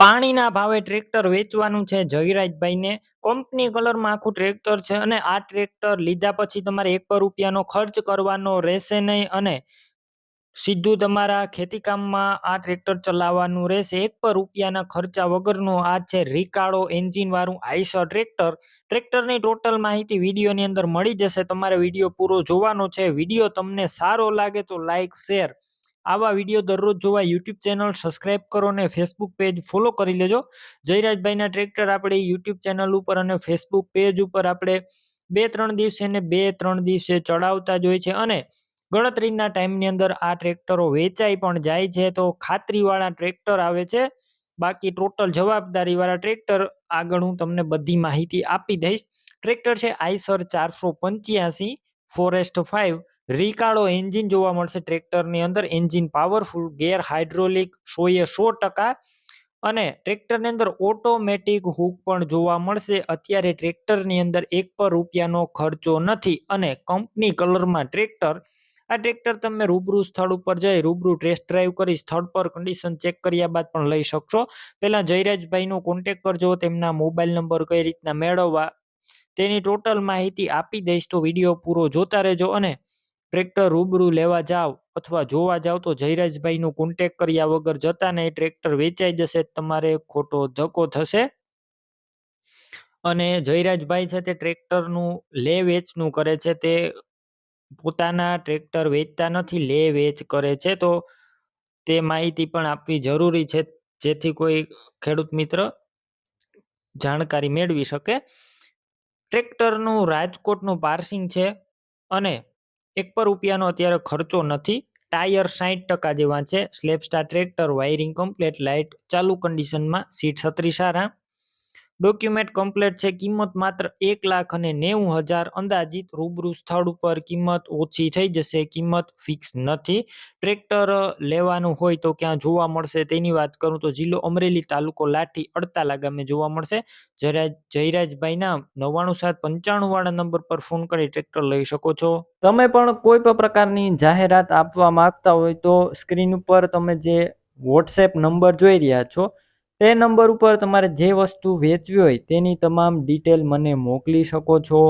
પાણીના ભાવે ટ્રેક્ટર વેચવાનું છે જયરાજભાઈને. કંપની કલરમાં આખું ટ્રેક્ટર છે અને આ ટ્રેક્ટર લીધા પછી તમારે ₹1 ખર્ચ કરવાનો રહેશે નહીં અને સીધું તમારા ખેતીકામમાં આ ટ્રેક્ટર ચલાવવાનું રહેશે. ₹1 ખર્ચા વગરનું આ છે રિકાર્ડો એન્જિન વાળું આઈસર ટ્રેક્ટર. ટ્રેક્ટરની ટોટલ માહિતી વિડીયોની અંદર મળી જશે. તમારે વિડીયો પૂરો જોવાનો છે. વિડીયો તમને સારો લાગે તો લાઈક શેર. આવા વિડીયો દરરોજ જોવા યુટ્યુબ ચેનલ સબસ્ક્રાઇબ કરો અને ફેસબુક પેજ ફોલો કરી લેજો. જયરાજભાઈના ટ્રેક્ટર આપણે યુટ્યુબ ચેનલ ઉપર અને ફેસબુક પેજ ઉપર આપણે 2-3 દિવસે ને 2-3 દિવસે ચડાવતા જ હોય છે અને ગણતરીના ટાઈમની અંદર આ ટ્રેક્ટરો વેચાઈ પણ જાય છે. તો ખાતરીવાળા ટ્રેક્ટર આવે છે. બાકી ટોટલ જવાબદારીવાળા ટ્રેક્ટર આગળ હું તમને બધી માહિતી આપી દઈશ. ટ્રેક્ટર છે આઈસર 485 ફોરેસ્ટ 5. રિકાર્ડો એન્જિન જોવા મળશે ટ્રેક્ટરની અંદર. એન્જિન પાવરફુલ, ગેર હાઇડ્રોલિક 100% અને ટ્રેક્ટરની અંદર ઓટોમેટિક હુક પણ જોવા મળશે. અત્યારે ટ્રેક્ટરની અંદર ₹1 ખર્ચો નથી અને કંપની કલરમાં ટ્રેક્ટર. આ ટ્રેક્ટર તમે રૂબરૂ સ્થળ ઉપર જઈ રૂબરૂ ટેસ્ટ ડ્રાઈવ કરી સ્થળ પર કન્ડિશન ચેક કર્યા બાદ પણ લઈ શકશો. પહેલા જયરાજભાઈનો કોન્ટેક કરજો. તેમના મોબાઈલ નંબર કઈ રીતના મેળવવા તેની ટોટલ માહિતી આપી દઈશ. તો વિડીયો પૂરો જોતા રહેજો અને ટ્રેક્ટર રૂબરૂ લેવા જાવ અથવા જોવા જાવ તો જયરાજભાઈનો કોન્ટેક કર્યા વગર જતા નહીં. ટ્રેક્ટર વેચાઈ જશે, તમારે ખોટો ધક્કો થશે. અને જયરાજભાઈ છે તે ટ્રેક્ટરનું લે વેચનું કરે છે. તે પોતાના ટ્રેક્ટર વેચતા નથી, લે વેચ કરે છે. તો તે માહિતી પણ આપવી જરૂરી છે જેથી કોઈ ખેડૂત મિત્ર જાણકારી મેળવી શકે. ટ્રેક્ટરનું રાજકોટનું પાર્સિંગ છે અને ₹1 અત્યારે ખર્ચો નથી. ટાયર 60% જેવા છે. Slap star tractor, wiring complete, light ચાલુ કન્ડિશનમાં, સીટ છત્રી સારા, ડોક્યુમેન્ટ કમ્પ્લીટ છે. કિંમત માત્ર ₹1,90,000 અંદાજિત. રૂબરૂ સ્થળ ઉપર કિંમત ઓછી થઈ જશે, કિંમત ફિક્સ નથી. ટ્રેક્ટર લેવાનું હોય તો ક્યાં જોવા મળશે તેની વાત કરું તો જિલ્લો અમરેલી, તાલુકો લાઠી, અડતાલા ગામે જોવા મળશે. જયરાજભાઈના 99795 વાળા નંબર પર ફોન કરી ટ્રેક્ટર લઈ શકો છો. તમે પણ કોઈ પણ પ્રકારની જાહેરાત આપવા માંગતા હોય તો સ્ક્રીન ઉપર તમે જે વોટ્સએપ નંબર જોઈ રહ્યા છો તે નંબર ઉપર તમારે જે વસ્તુ વેચવી હોય તેની તમામ ડિટેલ મને મોકલી શકો છો.